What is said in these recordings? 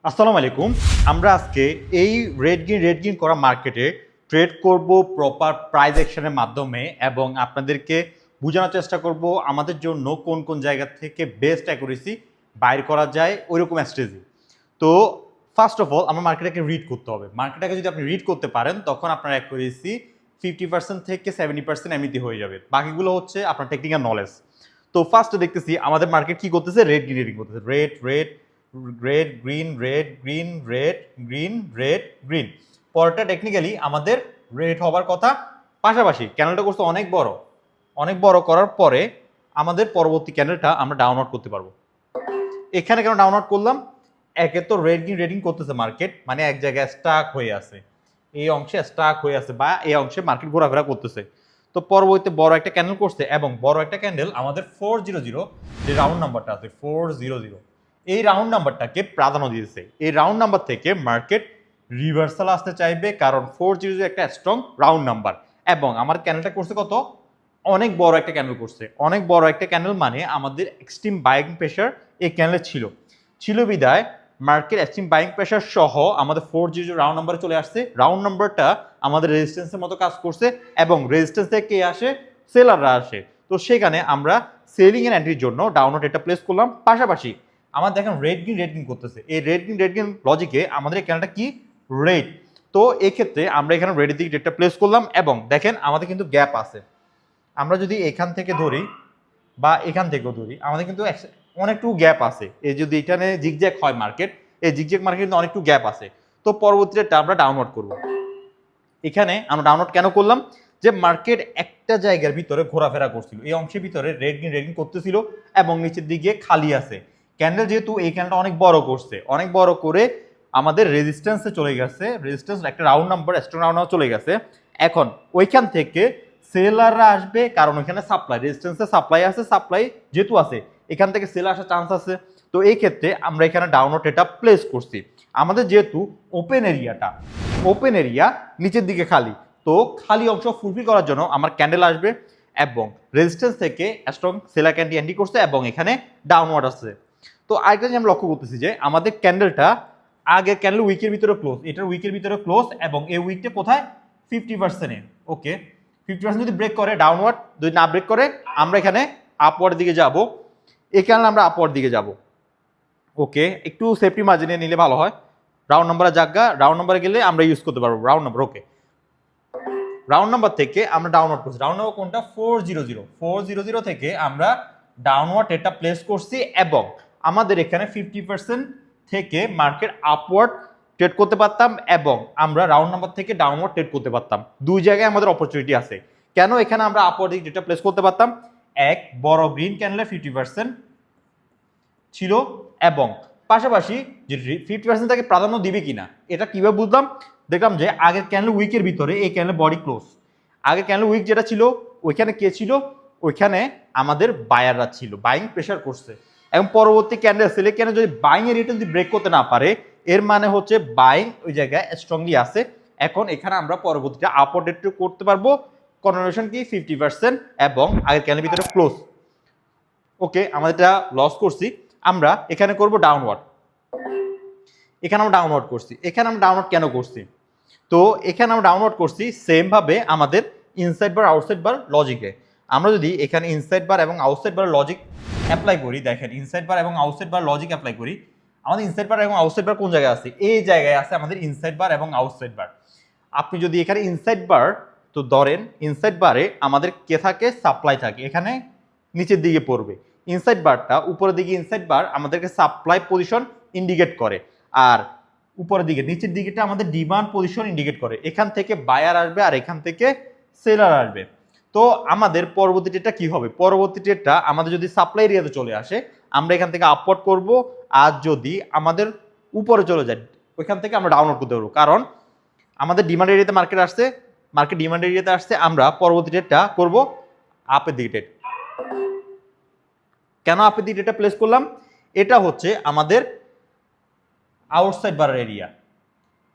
আসসালামু আলাইকুম। আমরা আজকে এই রেড গ্রিন করা মার্কেটে ট্রেড করব প্রপার প্রাইস অ্যাকশনের মাধ্যমে এবং আপনাদেরকে বোঝানোর চেষ্টা করব আমাদের জন্য কোন কোন জায়গা থেকে বেস্ট অ্যাকুরেসি বাইর করা যায় ওইরকম স্ট্র্যাটেজি। তো ফার্স্ট অফ অল আমার মার্কেটটাকে রিড করতে হবে। মার্কেটটাকে যদি আপনি রিড করতে পারেন তখন আপনার অ্যাকুরেসি 50% থেকে 70% এমনিতে হয়ে যাবে। বাকিগুলো হচ্ছে আপনার টেকনিক্যাল নলেজ। তো ফার্স্টে দেখতেছি আমাদের মার্কেট কি করতেছে, রেড গ্রিন রিডিং করতেছে। Red red red green red green red green red green. পরটা টেকনিক্যালি আমাদের রেড হবার কথা, পাশাপাশি ক্যান্ডেলটা করছে অনেক বড় করার পরে আমাদের পরবর্তী ক্যান্ডেলটা আমরা ডাউন আউট করতে পারবো। এখানে কেন ডাউন আউট করলাম? একে তো রেড গ্রিন রেডিং করতেছে মার্কেট, মানে এক জায়গায় স্টাক হয়ে আছে, এই অংশে স্টাক হয়ে আছে বা এই অংশে মার্কেট ঘোরাফেরা করতেছে। তো পরবর্তীতে বড় একটা ক্যান্ডেল করছে এবং বড় একটা ক্যান্ডেল আমাদের 400 যে রাউন্ড নাম্বারটা আছে 400, এই রাউন্ড নাম্বারটাকে প্রাধান্য দিয়েছে। এই রাউন্ড নাম্বার থেকে মার্কেট রিভার্সাল আসতে চাইবে, কারণ 400 একটা স্ট্রং রাউন্ড নাম্বার। এবং আমার ক্যান্ডেলটা করছে কত, অনেক বড় একটা ক্যান্ডেল করছে। অনেক বড় একটা ক্যান্ডেল মানে আমাদের এক্সট্রিম বাইং প্রেশার এই ক্যান্ডেলে ছিল বিদায় মার্কেট এক্সট্রিম বাইং প্রেশার সহ আমাদের 400 রাউন্ড নাম্বারে চলে আসছে। রাউন্ড নাম্বারটা আমাদের রেজিস্ট্যান্সের মতো কাজ করছে এবং রেজিস্ট্যান্স থেকে কে আসে, সেলাররা আসে। তো সেখানে আমরা সেলিং এর এন্ট্রির জন্য ডাউনলোড এটা প্লেস করলাম। পাশাপাশি আমার দেখেন রেড গ্রিন করতেছে, এই রেড গ্রিন লজিকে আমাদের এই ক্যান্ডেলটা কি, রেড। তো এই ক্ষেত্রে আমরা এখানে রেডের দিকে ডেটটা প্লেস করলাম এবং দেখেন আমাদের কিন্তু গ্যাপ আছে। আমরা যদি এখান থেকে ধরি বা এখান থেকেও ধরি, আমাদের কিন্তু অনেকটু গ্যাপ আছে। এই যদি এখানে জিগজ্যাগ হয় মার্কেট, এই জিগজ্যাগ মার্কেট কিন্তু অনেকটু গ্যাপ আছে। তো পরবর্তীতে আমরা ডাউনলোড করব। এখানে আমরা ডাউনলোড কেন করলাম, যে মার্কেট একটা জায়গার ভিতরে ঘোরাফেরা করছিল, এই অংশের ভিতরে রেড গ্রিন করতেছিল এবং নিচের দিকে খালি আছে। ক্যান্ডেল যেহেতু এই ক্যান্ডেলটা অনেক বড় করছে, অনেক বড় করে আমাদের রেজিস্ট্যান্সে চলে গেছে, রেজিস্ট্যান্স একটা round number strong round number চলে গেছে। এখন ওইখান থেকে সেলাররা আসবে, কারণ ওইখানে সাপ্লাই, রেজিস্ট্যান্সে সাপ্লাই আছে, সাপ্লাই যেহেতু আছে এখান থেকে সেল আসার চান্স আছে। তো এই ক্ষেত্রে আমরা এখানে ডাউনলোড এটা প্লেস করছি। আমাদের যেহেতু ওপেন এরিয়া নিচের দিকে খালি, তো খালি অংশ ফুলফিল করার জন্য আমার ক্যান্ডেল আসবে এবং রেজিস্ট্যান্স থেকে স্ট্রং সেলার ক্যান্ডেল এন্ট্রি করছে এবং এখানে ডাউনওয়ার্ড আসছে। তো আরেকটা জিনিস আমরা লক্ষ্য করতেছি যে আমাদের ক্যান্ডেলটা আগে ক্যান্ডেল উইকের ভিতরে ক্লোজ, এটার উইকের ভিতরে ক্লোজ এবং এই উইকটা কোথায়, 50%-এ। ওকে, 50% যদি ব্রেক করে ডাউনওয়ার্ড, যদি না ব্রেক করে আমরা এখানে আপওয়ার্ড দিকে যাব। এই ক্যান্ডেল আমরা আপওয়ার্ড দিকে যাব। ওকে, একটু সেফটি মার্জিনে নিলে ভালো হয়। রাউন্ড নাম্বারে জায়গা, রাউন্ড নাম্বারে গেলে আমরা ইউজ করতে পারবো রাউন্ড নাম্বার। ওকে, রাউন্ড নাম্বার থেকে আমরা ডাউনওয়ার্ড করছি। রাউন্ড নাম্বার কোনটা, 400 থেকে আমরা ডাউনওয়ার্ড এটা প্লেস করছি এবং আমাদের এখানে 50% থেকে মার্কেট আপওয়ার্ড ট্রেড করতে পারতাম এবং আমরা রাউন্ড নাম্বার থেকে ডাউনওয়ার্ড ট্রেড করতে পারতাম। দুই জায়গায় আমাদের অপরচুনিটি আছে। কেন এখানে আমরা আপওয়ার্ড ডেটা প্লেস করতে পারতাম, এক বড় গ্রিন ক্যান্ডেলে 50% ছিল এবং পাশাপাশি যে 50% তাকে প্রাধান্য দিবে কিনা এটা কিভাবে বুঝলাম, দেখলাম যে আগের ক্যান্ডেল উইকের ভিতরে এই ক্যান্ডেল বডি ক্লোজ। আগের ক্যান্ডেল উইক যেটা ছিল ওইখানে কে ছিল, ওইখানে আমাদের বায়াররা ছিল, বাইং প্রেশার করছে। এবং পরবর্তী ক্যান্ডেল সেলে ক্যান্ডেল যদি বাইং এর রিটার্ন যদি ব্রেক করতে না পারে, এর মানে হচ্ছে বাইং ওই জায়গায় স্ট্রংলি আছে। এখন এখানে আমরা পরবর্তীটা আপওয়ার্ড ডেট করতে পারবো। কনভার্সন কি 50% এবং আগের ক্যান্ডেলের ভিতরে ক্লোজ। ওকে, আমাদের এটা লস করছি। আমরা এখানে করব ডাউনওয়ার্ড। এখানে আমরা ডাউনওয়ার্ড করছি। এখানে আমরা ডাউনওয়ার্ড কেন করছি, তো এখানে আমরা ডাউনলোড করছি সেম ভাবে আমাদের ইনসাইড বার আউটসাইড বার লজিকে। আমরা যদি এখানে ইনসাইড বার এবং আউটসাইড বার লজিক অ্যাপ্লাই করি, দেখেন ইনসাইড বার এবং আউটসাইড বার লজিক অ্যাপ্লাই করি, আমাদের ইনসাইড বার এবং আউটসাইড বার কোন জায়গায় আছে, এই জায়গায় আছে আমাদের ইনসাইড বার এবং আউটসাইড বার। আপনি যদি এখানে ইনসাইড বার তো ধরেন, ইনসাইড বারে আমাদের কে থাকে, সাপ্লাই থাকে, এখানে নিচের দিকে পড়বে। ইনসাইড বারটা উপরের দিকে, ইনসাইড বার আমাদেরকে সাপ্লাই পজিশন ইন্ডিকেট করে, আর উপরের দিকে নিচের দিকেটা আমাদের ডিমান্ড পজিশন ইন্ডিকেট করে। এখান থেকে বায়ার আসবে আর এখান থেকে সেলার আসবে। তো আমাদের পরবর্তী ডেটটা কি হবে, পরবর্তী ডেটটা আমাদের যদি সাপ্লাই এরিয়াতে চলে আসে আমরা এখান থেকে আপওয়ার্ড করব, আর যদি আমাদের উপরে চলে যায় ওইখান থেকে আমরা ডাউনলোড করতে পারবো। কারণ আমাদের ডিমান্ড এরিয়াতে মার্কেট আসছে, মার্কেট ডিমান্ড এরিয়াতে আসছে, আমরা পরবর্তী ডেটটা করব আপের দিকে ডেট। কেন আপের দিকে ডেটটা প্লেস করলাম, এটা হচ্ছে আমাদের আউটসাইড বার এরিয়া।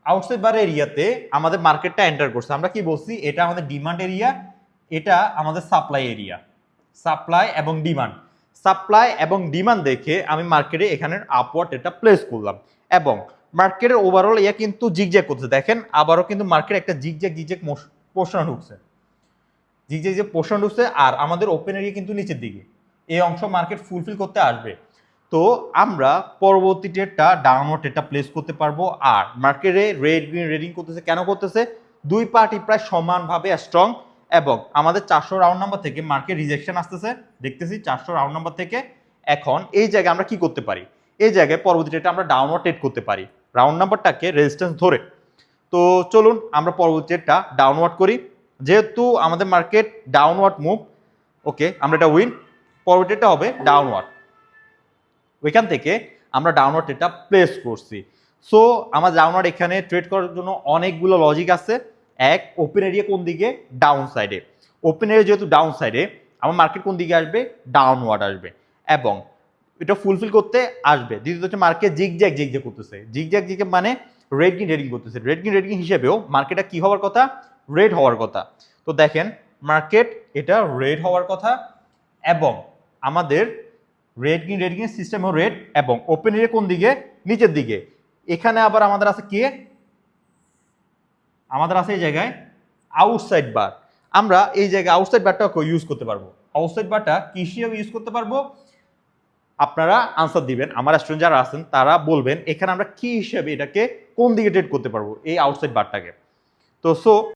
আউটসাইড বার এরিয়াতে আমাদের মার্কেটটা এন্টার করছে। আমরা কি বলছি, এটা আমাদের ডিমান্ড এরিয়া, এটা আমাদের সাপ্লাই এরিয়া। সাপ্লাই এবং ডিমান্ড দেখে আমি মার্কেটে এখানে আপওয়ার্ড এটা প্লেস করলাম এবং মার্কেটের ওভারঅল ইয়া কিন্তু জিগজ্যাগ করতেছে, দেখেন আবারও কিন্তু মার্কেট একটা জিগজ্যাগ পোর্শন ঢুকছে, জিগজ্যাগ পোর্শন ঢুকছে, আর আমাদের ওপেন এরিয়া কিন্তু নিচের দিকে, এই অংশ মার্কেট ফুলফিল করতে আসবে। তো আমরা পরবর্তী ট্রেডটা ডাউনওয়ার্ড ট্রেডটা প্লেস করতে পারবো। আর মার্কেটে রেড গ্রিন রেডিং করতেছে, কেন করতেছে? দুই পার্টি প্রায় সমানভাবে স্ট্রং, এবং আমাদের 400 রাউন্ড নাম্বার থেকে মার্কেট রিজেকশন আসতেছে দেখতেছি 400 রাউন্ড নাম্বার থেকে। এখন এই জায়গায় আমরা কি করতে পারি? এই জায়গায় পরবর্তী ট্রেডটা আমরা ডাউনওয়ার্ড ট্রেড করতে পারি রাউন্ড নাম্বারটাকে রেজিস্ট্যান্স ধরে। তো চলুন আমরা পরবর্তী ট্রেডটা ডাউনওয়ার্ড করি, যেহেতু আমাদের মার্কেট ডাউনওয়ার্ড মুভ, ওকে আমরা এটা উইন। পরবর্তী ট্রেডটা হবে ডাউনওয়ার্ড, ওইখান থেকে আমরা ডাউনওয়ার্ড ট্রেডটা প্লেস করছি। সো আমার ডাউনওয়ার্ড এখানে ট্রেড করার জন্য অনেকগুলো লজিক আছে। এক, ওপেন এরিয়া কোন দিকে? ডাউন সাইডে। ওপেন এরিয়া যেহেতু ডাউন সাইডে, আমার মার্কেট কোন দিকে আসবে? ডাউনওয়ার্ড আসবে, এবং এটা ফুলফিল করতে আসবে। দ্বিতীয়ত হচ্ছে মার্কেট জিগজ্যাগ করতেছে, জিগজ্যাগ মানে রেড গ্রিন রেডিং করতেছে। রেড গ্রিন রেডিং হিসেবেও মার্কেটটা কি হওয়ার কথা? রেড হওয়ার কথা। তো দেখেন মার্কেট এটা রেড হওয়ার কথা, এবং আমাদের রেড গ্রিন সিস্টেম রেড, এবং ওপেন এরিয়া কোন দিকে? নিচের দিকে। এখানে আবার আমাদের আছে কে? আমাদের আছে এই জায়গায় আউটসাইড বার। আমরা এই জায়গায় আউটসাইড বারটাকে ইউজ করতে পারবো। আউটসাইড বারটা কি হিসেবে ইউজ করতে পারবো? আপনারা আনসার দিবেন, আমার স্টুডেন্ট যারা আছেন তারা বলবেন এখানে আমরা কি হিসেবে এটাকে কোন দিকে ট্রেড করতে পারবো এই আউটসাইড বারটাকে। তো সো